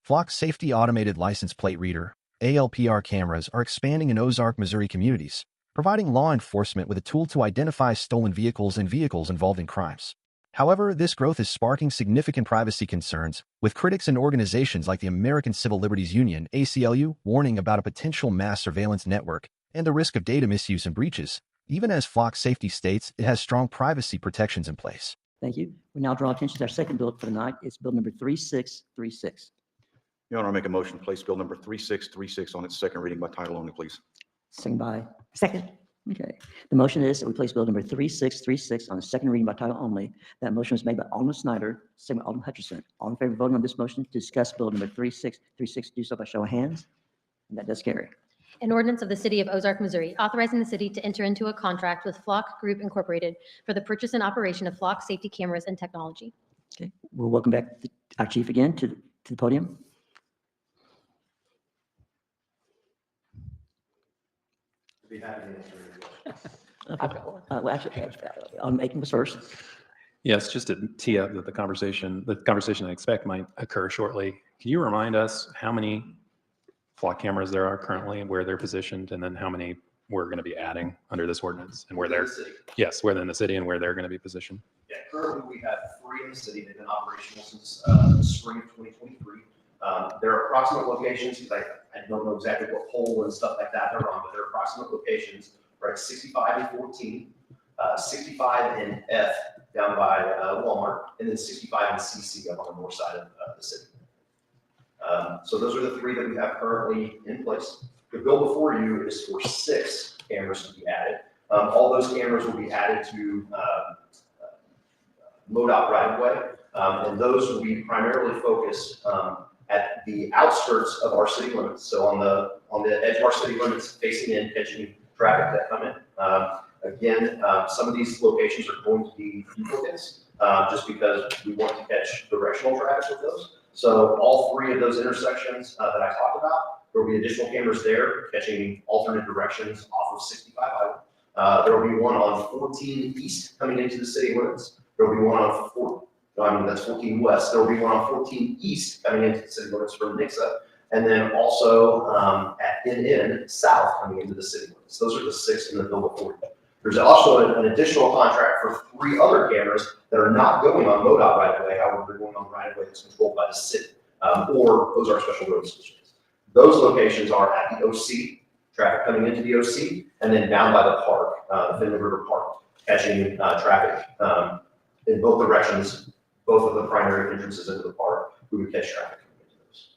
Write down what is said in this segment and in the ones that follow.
Flock Safety Automated License Plate Reader, ALPR cameras are expanding in Ozark, Missouri communities, providing law enforcement with a tool to identify stolen vehicles and vehicles involved in crimes. However, this growth is sparking significant privacy concerns, with critics and organizations like the American Civil Liberties Union, ACLU, warning about a potential mass surveillance network and the risk of data misuse and breaches, even as Flock Safety states it has strong privacy protections in place. Thank you. We now draw attention to our second bill for the night. It's bill number 3636. Your Honor, I make a motion to place bill number 3636 on its second reading by title only, please. Second. Okay. The motion is that we place bill number 3636 on the second reading by title only. That motion was made by Alderman Snyder, second by Alderman Hutchinson. All in favor of voting on this motion to discuss bill number 3636, do so by show of hands. And that does carry. An ordinance of the City of Ozark, Missouri, authorizing the city to enter into a contract with Flock Group Incorporated for the purchase and operation of Flock safety cameras and technology. Okay. We'll welcome back our chief again to the podium. Be happy to answer your question. Okay. Well, actually, Aiken was first. Yes, just to tee up that the conversation I expect might occur shortly. Can you remind us how many Flock cameras there are currently and where they're positioned, and then how many we're going to be adding under this ordinance and where they're, yes, where in the city and where they're going to be positioned? Yeah, currently we have 3 in the city. They've been operational since the spring of 2023. There are approximate locations, because I don't know exactly what pole and stuff like that they're on, but there are approximate locations, right? 65 and 14, 65 and F down by Walmart, and then 65 and CC up on the north side of the city. So those are the 3 that we have currently in place. The bill before you is for 6 cameras to be added. All those cameras will be added to MoDOT right-of-way, and those will be primarily focused at the outskirts of our city limits. So on the edge of our city limits, facing in, catching traffic that come in. Again, some of these locations are going to be duplicates, just because we want to catch directional traffic with those. So all 3 of those intersections that I talked about, there will be additional cameras there catching alternate directions off of 65 highway. There will be one on 14 east coming into the city limits. There will be one on that's 14 west. There will be one on 14 east coming into the city limits from Nixa, and then also at NN south coming into the city limits. Those are the 6 in the bill before you. There's also an additional contract for 3 other cameras that are not going on MoDOT right of way. However, they're going on the right of way that's controlled by the city or Ozark Special Road Solutions. Those locations are at the OC, traffic coming into the OC, and then down by the park, the Finley River Park, catching traffic in both directions, both of the primary entrances into the park. We would catch traffic coming into those.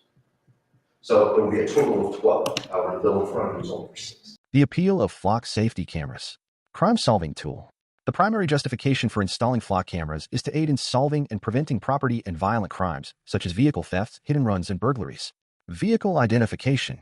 So it will be a total of 12. However, the bill in front of you is only 6. The appeal of Flock safety cameras. Crime-solving tool. The primary justification for installing Flock cameras is to aid in solving and preventing property and violent crimes, such as vehicle thefts, hit-and-runs, and burglaries. Vehicle identification.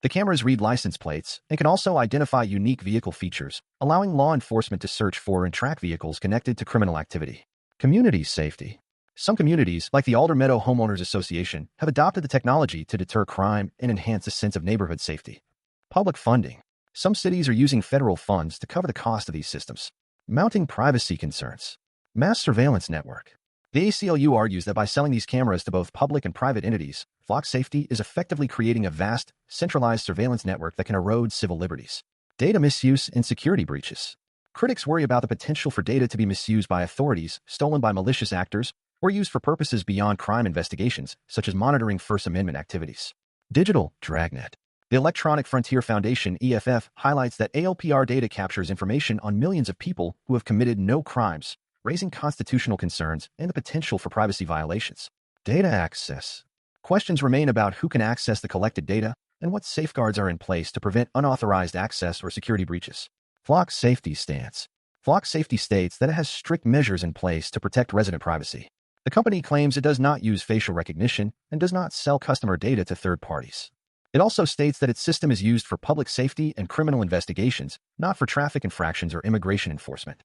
The cameras read license plates and can also identify unique vehicle features, allowing law enforcement to search for and track vehicles connected to criminal activity. Community safety. Some communities, like the Alder Meadow Homeowners Association, have adopted the technology to deter crime and enhance a sense of neighborhood safety. Public funding. Some cities are using federal funds to cover the cost of these systems. Mounting privacy concerns. Mass surveillance network. The ACLU argues that by selling these cameras to both public and private entities, Flock Safety is effectively creating a vast, centralized surveillance network that can erode civil liberties. Data misuse and security breaches. Critics worry about the potential for data to be misused by authorities, stolen by malicious actors, or used for purposes beyond crime investigations, such as monitoring First Amendment activities. Digital dragnet. The Electronic Frontier Foundation, EFF, highlights that ALPR data captures information on millions of people who have committed no crimes, raising constitutional concerns and the potential for privacy violations. Data access. Questions remain about who can access the collected data and what safeguards are in place to prevent unauthorized access or security breaches. Flock Safety stance. Flock Safety states that it has strict measures in place to protect resident privacy. The company claims it does not use facial recognition and does not sell customer data to third parties. It also states that its system is used for public safety and criminal investigations, not for traffic infractions or immigration enforcement.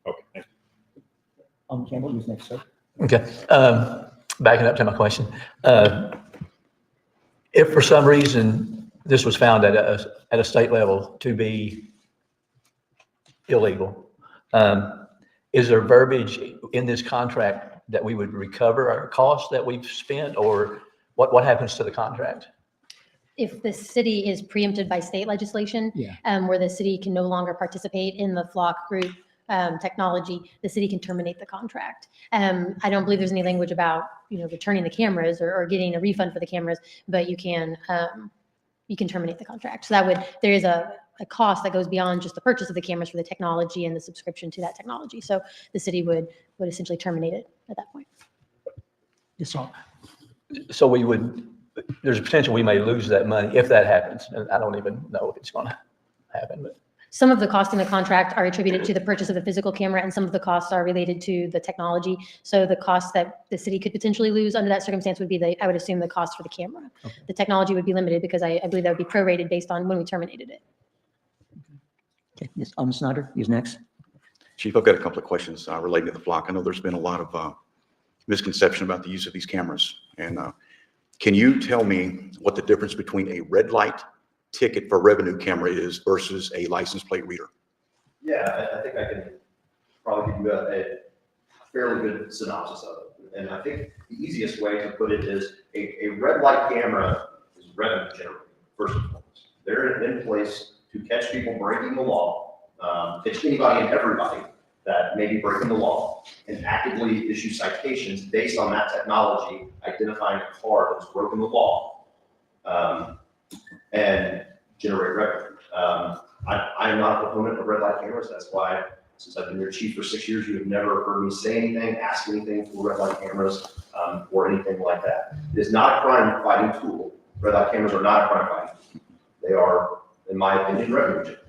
Okay. Campbell, who's next, sir? Okay. Backing up to my question. If for some reason this was found at a state level to be illegal, is there verbiage in this contract that we would recover our costs that we've spent, or what happens to the contract? If the city is preempted by state legislation, where the city can no longer participate in the flock group technology, the city can terminate the contract. I don't believe there's any language about, returning the cameras or getting a refund for the cameras, but you can terminate the contract. So there is a cost that goes beyond just the purchase of the cameras for the technology and the subscription to that technology. So the city would essentially terminate it at that point. Yes, sir. So there's a potential we may lose that money if that happens. And I don't even know if it's going to happen, but. Some of the costs in the contract are attributed to the purchase of the physical camera, and some of the costs are related to the technology. So the cost that the city could potentially lose under that circumstance would be I would assume the cost for the camera. Okay. The technology would be limited because I believe that would be prorated based on when we terminated it. Okay, yes, Alderman Snyder, you're next. Chief, I've got a couple of questions relating to the flock. I know there's been a lot of misconception about the use of these cameras. And can you tell me what the difference between a red light ticket for revenue camera is versus a license plate reader? Yeah, I think I can probably give you a fairly good synopsis of it. And I think the easiest way to put it is a red light camera is revenue generating, first and foremost. They're in place to catch people breaking the law, catch anybody and everybody that may be breaking the law, and actively issue citations based on that technology, identifying a car that's broken the law, and generate revenue. I am not a proponent of red light cameras. That's why, since I've been your chief for 6 years, you have never heard me say anything, ask anything for red light cameras, or anything like that. It is not a crime fighting tool. Red light cameras are not a crime fighting tool. They are, in my opinion, revenue generating.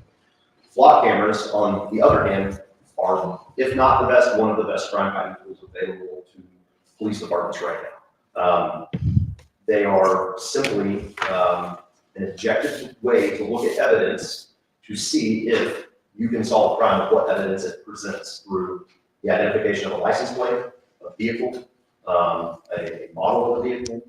Flock cameras, on the other hand, are, if not the best, one of the best crime fighting tools available to police departments right now. They are simply an objective way to look at evidence to see if you can solve a crime with what evidence it presents through the identification of a license plate, a vehicle, a model of a vehicle,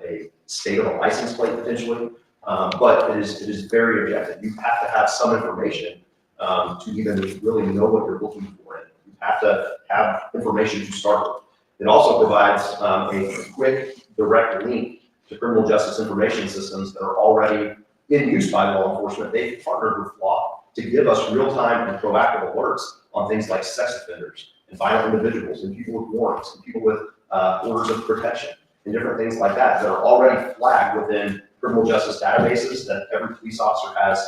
a state of a license plate potentially. But it is very objective. You have to have some information to even really know what you're looking for. You have to have information to start with. It also provides a quick, direct link to criminal justice information systems that are already in use by law enforcement. They've partnered with Flock to give us real-time and proactive alerts on things like sex offenders and violent individuals and people with warrants and people with orders of protection and different things like that that are already flagged within criminal justice databases that every police officer has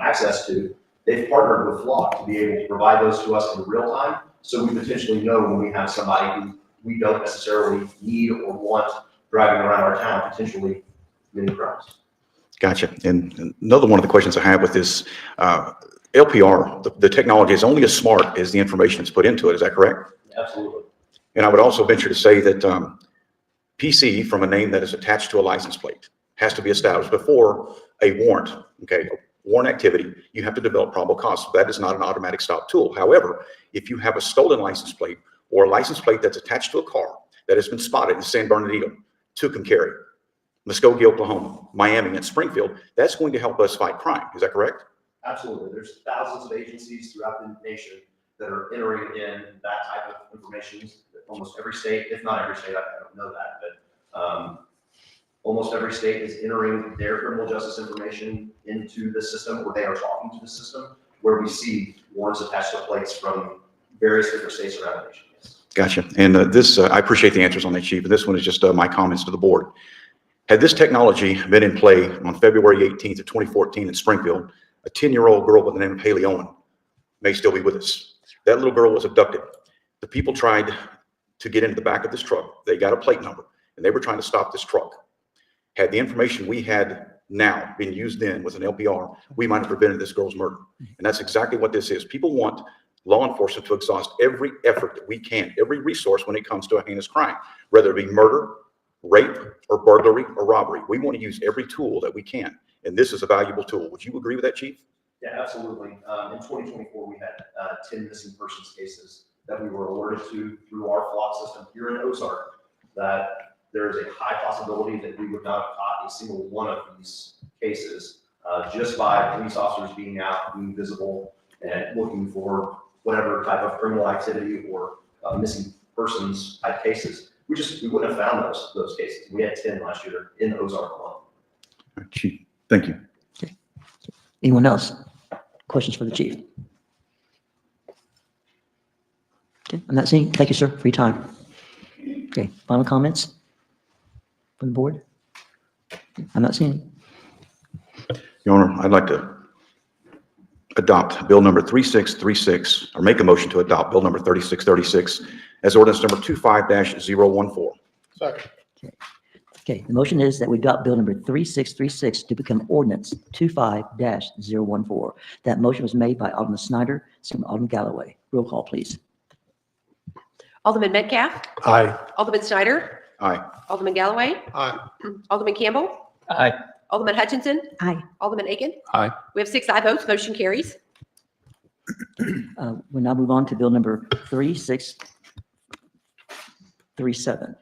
access to. They've partnered with Flock to be able to provide those to us in real time, so we potentially know when we have somebody who we don't necessarily need or want driving around our town, potentially committing crimes. Gotcha. And another one of the questions I have with this LPR, the technology is only as smart as the information that's put into it. Is that correct? Absolutely. And I would also venture to say that PC, from a name that is attached to a license plate, has to be established before a warrant. Okay, warrant activity, you have to develop probable cause. That is not an automatic stop tool. However, if you have a stolen license plate or a license plate that's attached to a car that has been spotted in San Bernardino, Tucumcari, Muskogee, Oklahoma, Miami, and Springfield, that's going to help us fight crime. Is that correct? Absolutely. There's thousands of agencies throughout the nation that are entering in that type of information. Almost every state, if not every state, I don't know that, but almost every state is entering their criminal justice information into the system, or they are talking to the system, where we see warrants attached to plates from various different states around the nation. Yes. Gotcha. And I appreciate the answers on that, Chief. This one is just my comments to the board. Had this technology been in play on February 18th of 2014 in Springfield, a 10-year-old girl by the name of Haley Owen may still be with us. That little girl was abducted. The people tried to get into the back of this truck. They got a plate number, and they were trying to stop this truck. Had the information we had now been used then with an LPR, we might have prevented this girl's murder. And that's exactly what this is. People want law enforcement to exhaust every effort that we can, every resource when it comes to a heinous crime, whether it be murder, rape, or burglary, or robbery. We want to use every tool that we can, and this is a valuable tool. Would you agree with that, Chief? Yeah, absolutely. In 2024, we had 10 missing persons cases that we were alerted to through our flock system here in Ozark, that there is a high possibility that we would not have caught a single one of these cases just by police officers being out, being visible, and looking for whatever type of criminal activity or missing persons type cases. we wouldn't have found those cases. We had 10 last year in the Ozark alone. Chief, thank you. Anyone else? Questions for the chief? Okay, I'm not seeing, thank you, sir, for your time. Okay, final comments from the board? I'm not seeing. Your Honor, I'd like to adopt Bill number 3636, or make a motion to adopt Bill number 3636 as ordinance number 25-014. Okay, the motion is that we adopt bill number 3636 to become ordinance 25-014. That motion was made by Alderman Snyder, second by Alderman Galloway. Roll call, please. Alderman Metcalf, Aye. Alderman Snyder, Aye. Alderman Galloway, Aye. Alderman Campbell, Aye. Alderman Hutchinson, Aye. Alderman Aiken. Aye. We have 6 aye votes, motion carries. We'll now move on to bill number 3637.